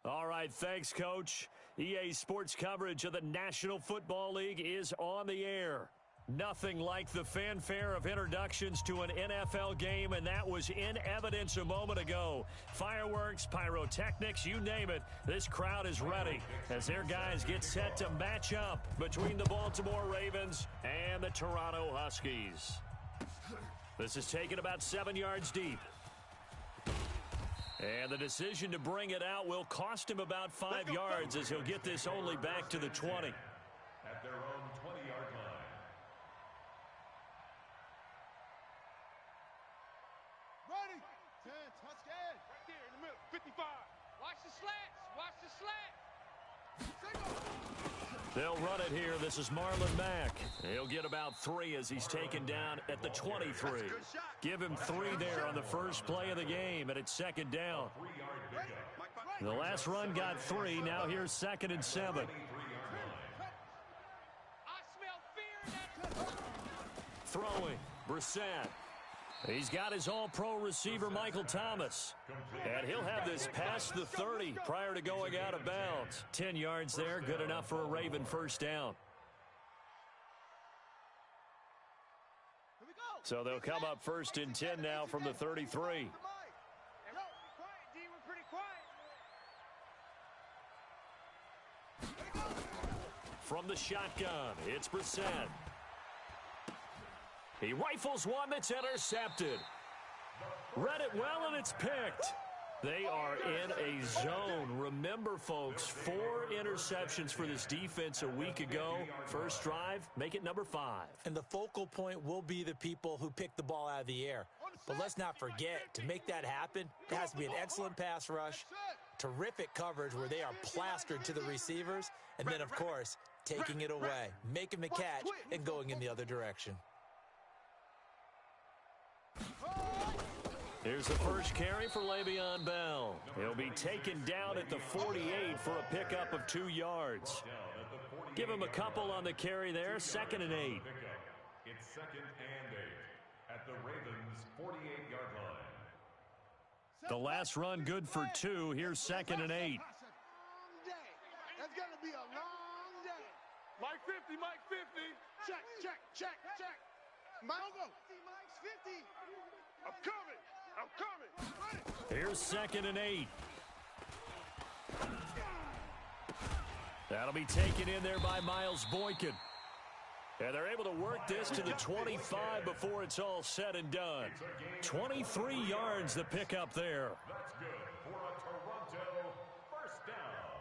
All right, thanks, Coach. EA Sports coverage of the National Football League is on the air. Nothing like the fanfare of introductions to an NFL game, and that was in evidence a moment ago. Fireworks, pyrotechnics, you name it, this crowd is ready as their guys get set to match up between the Baltimore Ravens and the Toronto Huskies. This is taken about 7 yards deep. And the decision to bring it out will cost him about 5 yards as he'll get this only back to the 20. At their own 20-yard line. Ready, 10, Husky. Right there in the middle, 55. Watch the slats, watch the slat. They'll run it here. This is Marlon Mack. He'll get about 3 as he's taken down at the 23. Give him 3 there on the first play of the game, and it's second down. The last run got 3. Now here's 2nd and 7. Throwing, Brissett. He's got his all-pro receiver, Michael Thomas. And he'll have this past the 30 prior to going out of bounds. 10 yards there, good enough for a Raven first down. So they'll come up 1st and 10 now from the 33. From the shotgun, it's Brissett. He rifles one that's intercepted. Read it well, and it's picked. They are in a zone. Remember, folks, 4 interceptions for this defense a week ago. First drive, make it number 5. And the focal point will be the people who pick the ball out of the air. But let's not forget, to make that happen, it has to be an excellent pass rush, terrific coverage where they are plastered to the receivers, and then, of course, taking it away, making the catch, and going in the other direction. Here's the first carry for Le'Veon Bell. He'll be taken down at the 48 for a pickup of 2 yards. Give him a couple on the carry there, 2nd and 8. It's 2nd and 8 at the Ravens' 48-yard line. The last run good for 2. Here's 2nd and 8. That's going to be a long day. Mike 50, Mike 50. Check, check, check, check. Mike, Mike's 50. I'm coming. I'm coming. Here's 2nd and 8. That'll be taken in there by Miles Boykin. And they're able to work this to the 25 before it's all said and done. 23 yards the pickup there. That's good for a Toronto first down.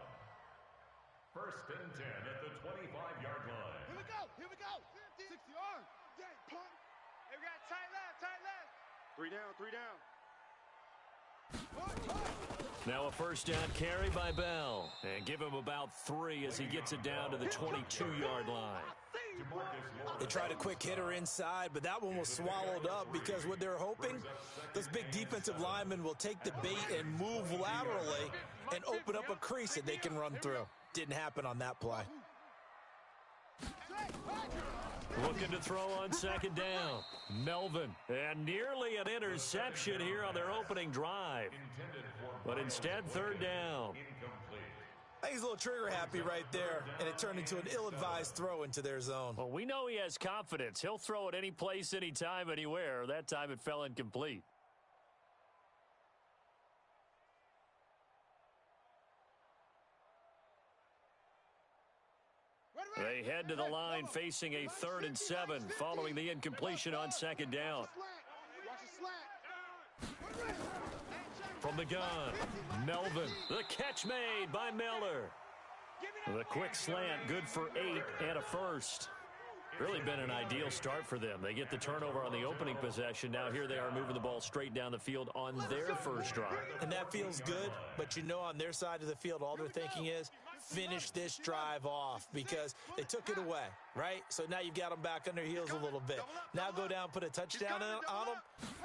1st and 10 at the 25-yard line. Here we go. Here we go. 60 yards. Dang, punt. Hey, we got tight left, tight left. 3 down, 3 down. Now a first down carry by Bell. And give him about 3 as he gets it down to the 22-yard line. They tried a quick hitter inside, but that one was swallowed up because what they're hoping, those big defensive linemen will take the bait and move laterally and open up a crease that they can run through. Didn't happen on that play. Looking to throw on 2nd down. Melvin. And nearly an interception here on their opening drive. But instead, 3rd down. I think he's a little trigger happy right there, and it turned into an ill-advised throw into their zone. Well, we know he has confidence. He'll throw it any place, anytime, anywhere. That time it fell incomplete. They head to the line facing a 3rd and 7 following the incompletion on 2nd down. From the gun, Melvin. The catch made by Miller. The quick slant, good for 8 and a first. Really been an ideal start for them. They get the turnover on the opening possession. Now here they are moving the ball straight down the field on their first drive. And that feels good, but you know on their side of the field, all they're thinking is finish this drive off because they took it away, right? So now you've got them back on their heels a little bit. Now go down, put a touchdown on them.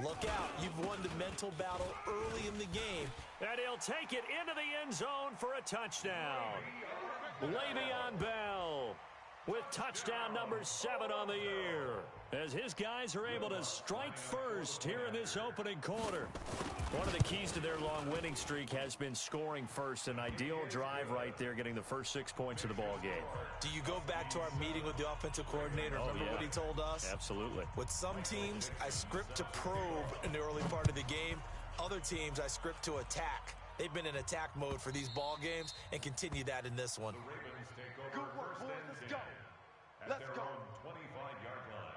Look out. You've won the mental battle early in the game. And he'll take it into the end zone for a touchdown. Le'Veon Bell with touchdown number 7 on the year, as his guys are able to strike first here in this opening quarter. One of the keys to their long winning streak has been scoring first. An ideal drive right there, getting the first 6 points of the ball game. Do you go back to our meeting with the offensive coordinator? Remember what he told us? Absolutely. With some teams, I script to probe in the early part of the game. Other teams, I script to attack. They've been in attack mode for these ball games and continue that in this one. Good work, boys. Let's go. Let's go. 25-yard line.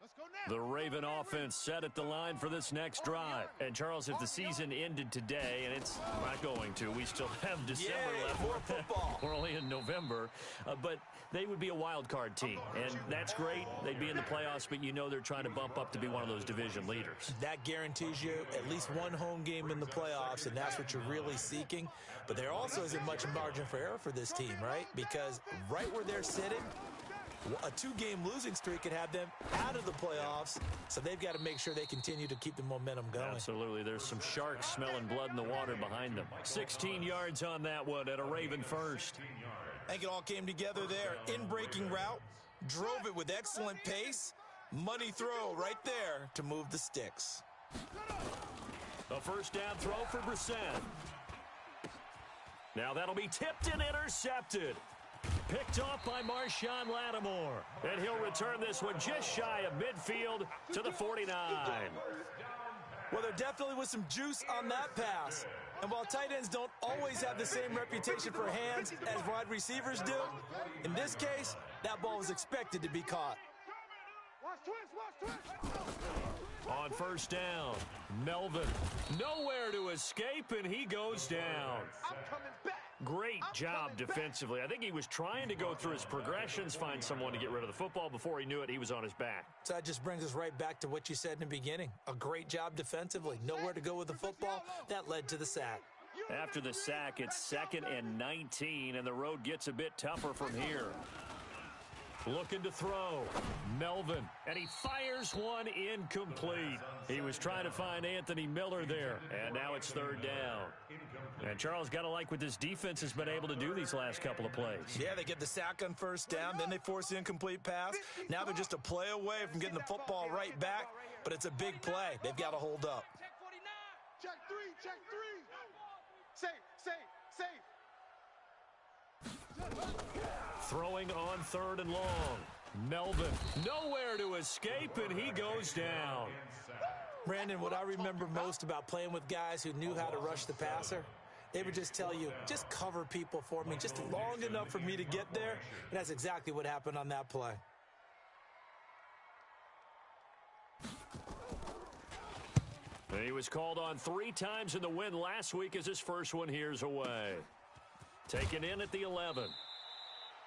Let's go now. The Raven offense set at the line for this next drive. And, Charles, if the season ended today, and it's not going to, we still have December left. More football. We're only in November. But they would be a wild card team, and that's great. They'd be in the playoffs, but you know they're trying to bump up to be one of those division leaders. That guarantees you at least one home game in the playoffs, and that's what you're really seeking. But there also isn't much margin for error for this team, right? Because right where they're sitting, a 2-game losing streak could have them out of the playoffs, so they've got to make sure they continue to keep the momentum going. Absolutely. There's some sharks smelling blood in the water behind them. 16 yards on that one at a Raven first. I think it all came together there. In-breaking route, drove it with excellent pace. Money throw right there to move the sticks. A first down throw for Brissett. Now that'll be tipped and intercepted. Picked off by Marshawn Lattimore. And he'll return this one just shy of midfield to the 49. Well, there definitely was some juice on that pass. And while tight ends don't always have the same reputation for hands as wide receivers do, in this case, that ball was expected to be caught. Watch twist. On first down, Melvin nowhere to escape, and he goes down. I'm coming back. Great job defensively. I think he was trying to go through his progressions, find someone to get rid of the football. Before he knew it, he was on his back. So that just brings us right back to what you said in the beginning. A great job defensively. Nowhere to go with the football. That led to the sack. After the sack, it's 2nd and 19, and the road gets a bit tougher from here. Looking to throw. Melvin. And he fires one incomplete. He was trying to find Anthony Miller there. And now it's 3rd down. And Charles, got to like what this defense has been able to do these last couple of plays. Yeah, they get the sack on first down. Then they force the incomplete pass. Now they're just a play away from getting the football right back. But it's a big play. They've got to hold up. Check 3. Safe. Throwing on 3rd and long. Melvin nowhere to escape, and he goes down. Brandon, what I remember most about playing with guys who knew how to rush the passer, they would just tell you, just cover people for me just long enough for me to get there. And that's exactly what happened on that play. He was called on 3 times in the win last week as his first one here's away. Taken in at the 11.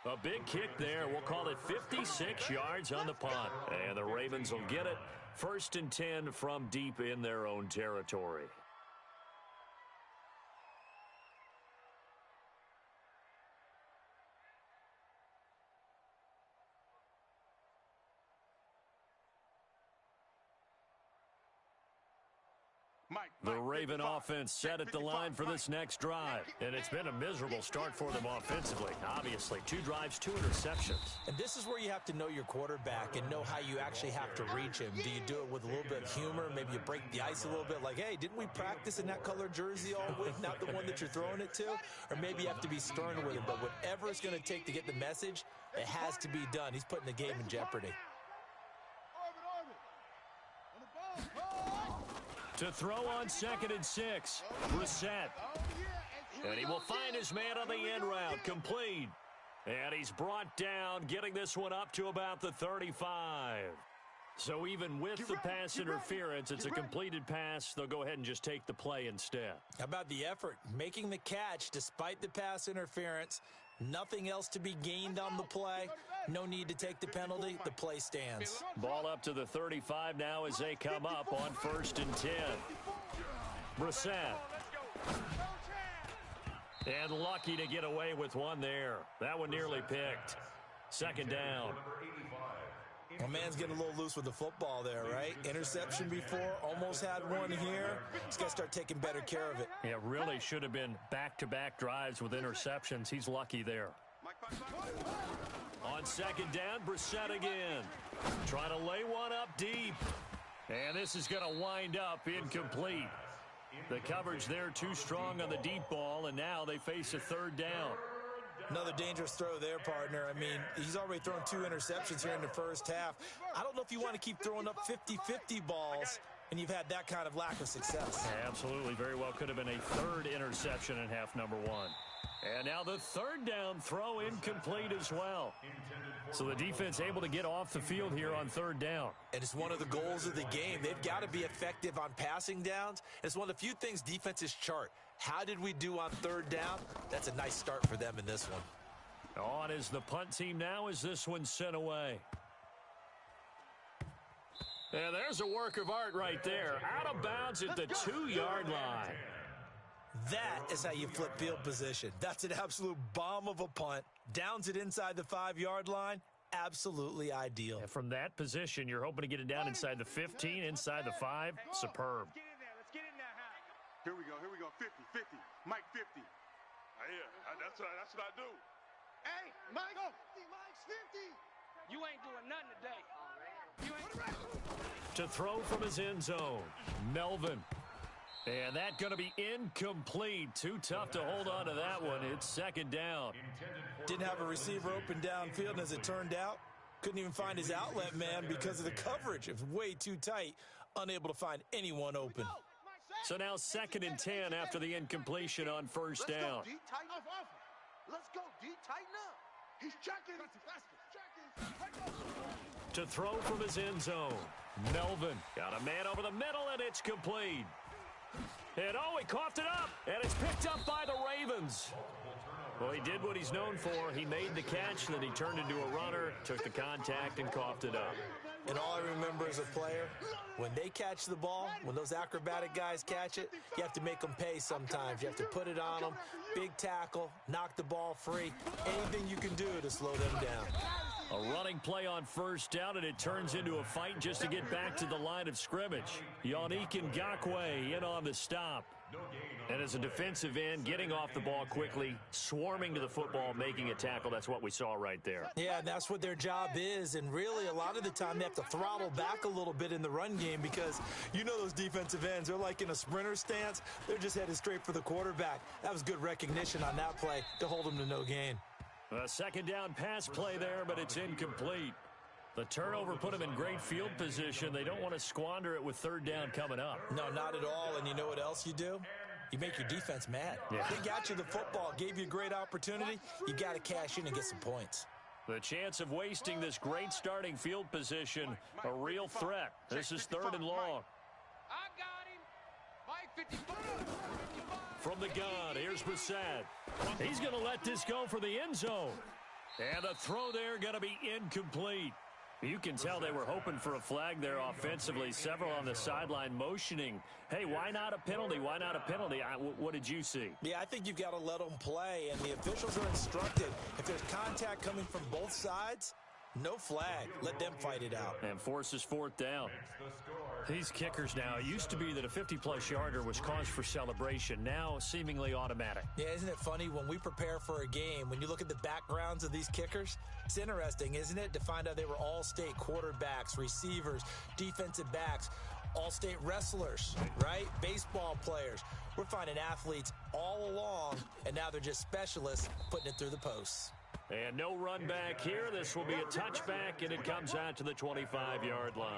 A big kick there. We'll call it 56 yards on the punt. And the Ravens will get it. 1st and 10 from deep in their own territory. The Raven offense set at the line for this next drive. And it's been a miserable start for them offensively. Obviously, 2 drives, 2 interceptions. And this is where you have to know your quarterback and know how you actually have to reach him. Do you do it with a little bit of humor? Maybe you break the ice a little bit like, hey, didn't we practice in that colored jersey all week? Not the one that you're throwing it to? Or maybe you have to be stern with him. But whatever it's going to take to get the message, it has to be done. He's putting the game in jeopardy. To throw on 2nd and 6. Brissett. And he will find his man on the end route. Complete. And he's brought down, getting this one up to about the 35. So even with the pass interference, it's a completed pass. They'll go ahead and just take the play instead. How about the effort? Making the catch despite the pass interference. Nothing else to be gained on the play. No need to take the penalty. The play stands. Ball up to the 35 now as they come up on 1st and 10. Brissett. And lucky to get away with one there. That one nearly picked. 2nd down. Well, man's getting a little loose with the football there, right? Interception before, almost had one here. He's got to start taking better care of it. Yeah, really should have been back-to-back drives with interceptions. He's lucky there. On second down, Brissett again. Trying to lay one up deep. And this is going to wind up incomplete. The coverage there too strong on the deep ball, and now they face a third down. Another dangerous throw there, partner. I mean, he's already thrown 2 interceptions here in the first half. I don't know if you want to keep throwing up 50-50 balls, and you've had that kind of lack of success. Absolutely. Very well could have been a third interception in half number 1. And now the third down throw incomplete as well. So the defense able to get off the field here on third down. And it's one of the goals of the game. They've got to be effective on passing downs. It's one of the few things defenses chart. How did we do on third down? That's a nice start for them in this one. On is the punt team now as this one's sent away. And there's a work of art right there. Out of bounds at the 2-yard line. That is how you flip field position. That's an absolute bomb of a punt. Downs it inside the 5-yard line. Absolutely ideal. And from that position, you're hoping to get it down inside the 15, inside the 5. Superb. Let's get in there. Here we go. 50. Mike 50. That's what I do. Hey, Mike, go. Mike's 50. You ain't doing nothing today. You ain't. To throw from his end zone, Melvin. And that going to be incomplete. Too tough to hold on to that one. It's second down. Didn't have a receiver open downfield, and as it turned out, couldn't even find his outlet man because of the coverage. It was way too tight, unable to find anyone open. So now 2nd and 10 after the incompletion on first down. Let's go, D. Tighten up. He's checking. To throw from his end zone, Melvin. Got a man over the middle, and it's complete. And he coughed it up, and it's picked up by the Ravens. Well, he did what he's known for. He made the catch, then he turned into a runner, took the contact, and coughed it up. And all I remember as a player, when they catch the ball, when those acrobatic guys catch it, you have to make them pay sometimes. You have to put it on them, big tackle, knock the ball free, anything you can do to slow them down. A running play on first down, and it turns into a fight just to get back to the line of scrimmage. Yannick Ngakoue in on the stop. And as a defensive end, getting off the ball quickly, swarming to the football, making a tackle. That's what we saw right there. Yeah, and that's what their job is. And really, a lot of the time, they have to throttle back a little bit in the run game because you know those defensive ends, they're like in a sprinter stance. They're just headed straight for the quarterback. That was good recognition on that play to hold them to no gain. A second down pass play there, but it's incomplete. The turnover put them in great field position. They don't want to squander it with third down coming up. No, not at all. And you know what else you do? You make your defense mad. Yeah. They got you the football, gave you a great opportunity. You got to cash in and get some points. The chance of wasting this great starting field position, a real threat. This is 3rd and long. I got him. Mike 55. From the gun, here's Brissett. He's going to let this go for the end zone. And the throw there going to be incomplete. You can tell they were hoping for a flag there offensively. Several on the sideline motioning. Hey, why not a penalty? Why not a penalty? What did you see? Yeah, I think you've got to let them play, and the officials are instructed. If there's contact coming from both sides, no flag. Let them fight it out. And forces 4th down. These kickers now, it used to be that a 50-plus yarder was cause for celebration. Now, seemingly automatic. Yeah, isn't it funny when we prepare for a game, when you look at the backgrounds of these kickers, it's interesting, isn't it, to find out they were all-state quarterbacks, receivers, defensive backs, all-state wrestlers, right? Baseball players. We're finding athletes all along, and now they're just specialists putting it through the posts. And no run back here. This will be a touchback, and it comes out to the 25-yard line.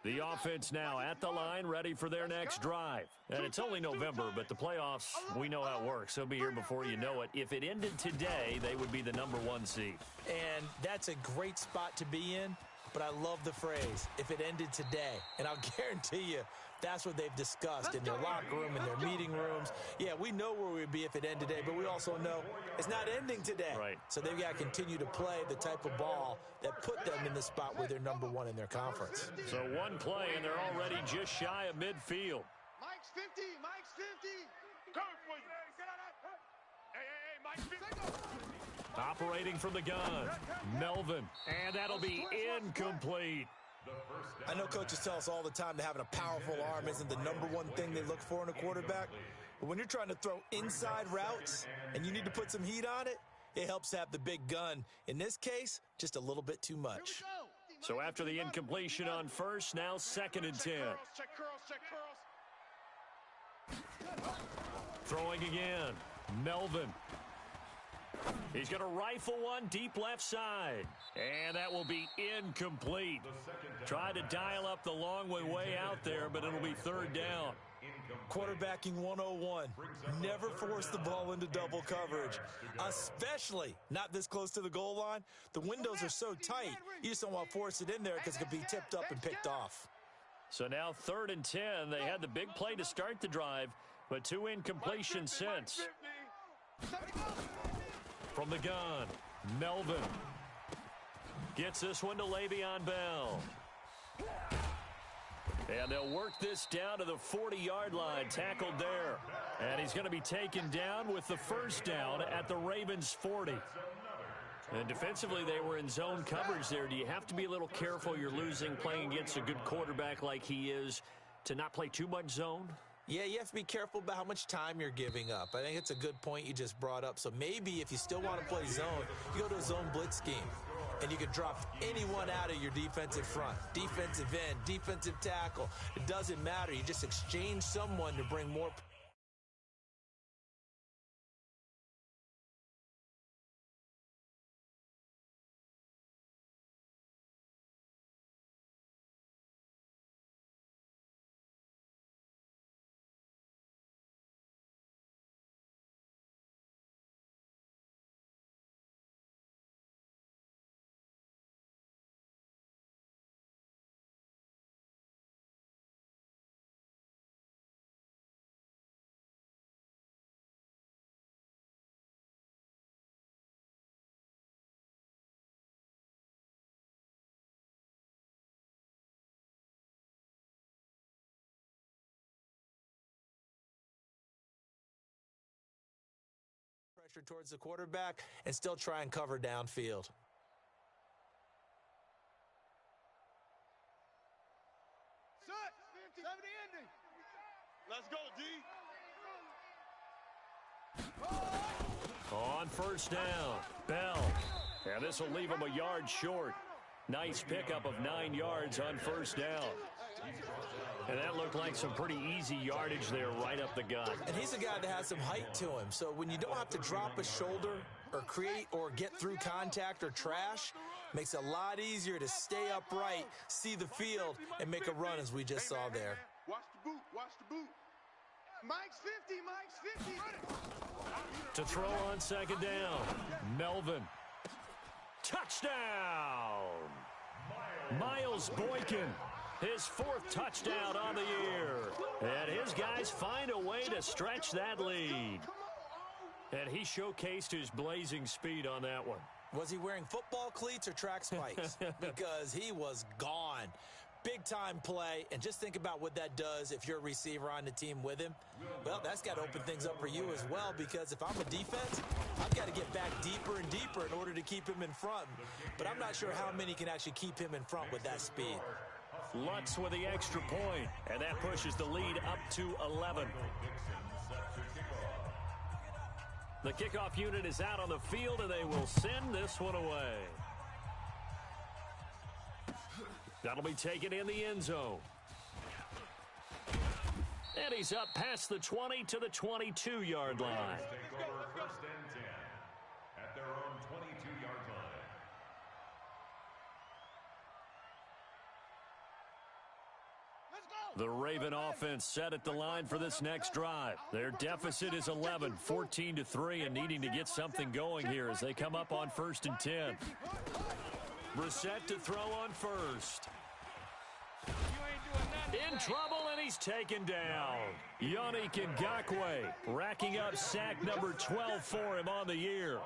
The offense now at the line, ready for their next drive. And it's only November, but the playoffs, we know how it works. They'll be here before you know it. If it ended today, they would be the #1 seed. And that's a great spot to be in. But I love the phrase, if it ended today. And I'll guarantee you, that's what they've discussed in their locker room, in their meeting rooms. Yeah, we know where we'd be if it ended today, but we also know it's not ending today. Right. So they've got to continue to play the type of ball that put them in the spot where they're #1 in their conference. So one play, and they're already just shy of midfield. Mike's 50. Mike's 50. Coming for you. Hey, Mike's 50. Operating from the gun, Melvin. And that'll be incomplete. I know coaches tell us all the time that having a powerful arm isn't the #1 thing they look for in a quarterback. But when you're trying to throw inside routes and you need to put some heat on it, it helps to have the big gun. In this case, just a little bit too much. So after the incompletion on first, now 2nd and 10. Throwing again. Melvin. He's going to rifle one deep left side. And that will be incomplete. Tried to dial up the long way out there, but it'll be 3rd down. Quarterbacking 101. Never force the ball into double coverage, especially not this close to the goal line. The windows are so tight, you just don't want to force it in there because it could be tipped up and picked off. So now 3rd and 10. They had the big play to start the drive, but 2 incompletions since. From the gun, Melvin gets this one to Le'Veon Bell. And they'll work this down to the 40-yard line, tackled there. And he's going to be taken down with the 1st down at the Ravens' 40. And defensively, they were in zone coverage there. Do you have to be a little careful you're losing playing against a good quarterback like he is to not play too much zone? Yeah, you have to be careful about how much time you're giving up. I think it's a good point you just brought up. So maybe if you still want to play zone, you go to a zone blitz scheme. And you can drop anyone out of your defensive front. Defensive end, defensive tackle. It doesn't matter. You just exchange someone to bring more. Pressure towards the quarterback and still try and cover downfield. Set. 70 ending. Let's go, D. On 1st down, Bell. And this will leave him a yard short. Nice pickup of 9 yards on 1st down. And that looked like some pretty easy yardage there right up the gut. And he's a guy that has some height to him. So when you don't have to drop a shoulder or create or get through contact or trash, makes it a lot easier to stay upright, see the field, and make a run as we just saw there. Watch the boot. Watch the boot. Mike's 50. Mike's 50. To throw on 2nd down, Melvin. Touchdown! Miles Boykin. His 4th touchdown on the year. And his guys find a way to stretch that lead. And he showcased his blazing speed on that one. Was he wearing football cleats or track spikes? Because he was gone. Big-time play, and just think about what that does if you're a receiver on the team with him. Well, that's got to open things up for you as well, because if I'm a defense, I've got to get back deeper and deeper in order to keep him in front. But I'm not sure how many can actually keep him in front with that speed. Lutz with the extra point, and that pushes the lead up to 11. The kickoff unit is out on the field, and they will send this one away. That'll be taken in the end zone. And he's up past the 20 to the 22-yard line. Take over 1st and 10 at their own 22-yard line. The Raven offense set at the line for this next drive. Their deficit is 11, 14-3, and needing to get something going here as they come up on 1st and 10. Brissett to throw on 1st. In trouble, and he's taken down. Yannick Ngakoue racking up sack number 12 for him on the year.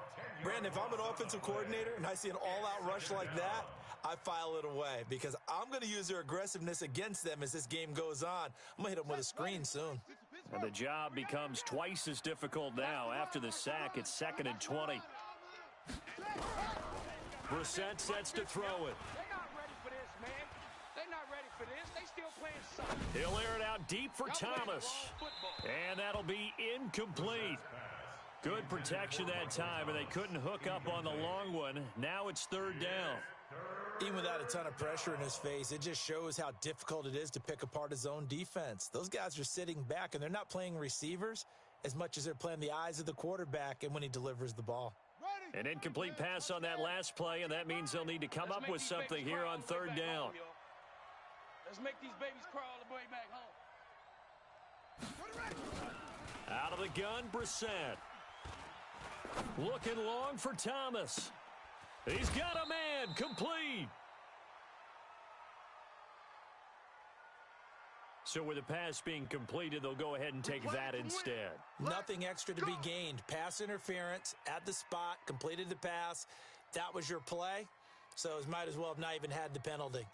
Brandon, if I'm an offensive coordinator and I see an all-out rush like that, I file it away because I'm going to use their aggressiveness against them as this game goes on. I'm going to hit them with a screen soon. And the job becomes twice as difficult now. After the sack, it's 2nd and 20. Brissett sets to throw it. He'll air it out deep for Thomas. And that'll be incomplete. Good protection that time, and they couldn't hook up on the long one. Now it's third down. Even without a ton of pressure in his face, it just shows how difficult it is to pick apart his own defense. Those guys are sitting back, and they're not playing receivers as much as they're playing the eyes of the quarterback and when he delivers the ball. An incomplete pass on that last play, and that means they'll need to come up with something here on third down. Let's make these babies crawl the way back home. Out of the gun, Brissett. Looking long for Thomas. He's got a man, complete. So with the pass being completed, they'll go ahead and take that instead. Nothing extra to be gained. Pass interference at the spot, completed the pass. That was your play, so it might as well have not even had the penalty.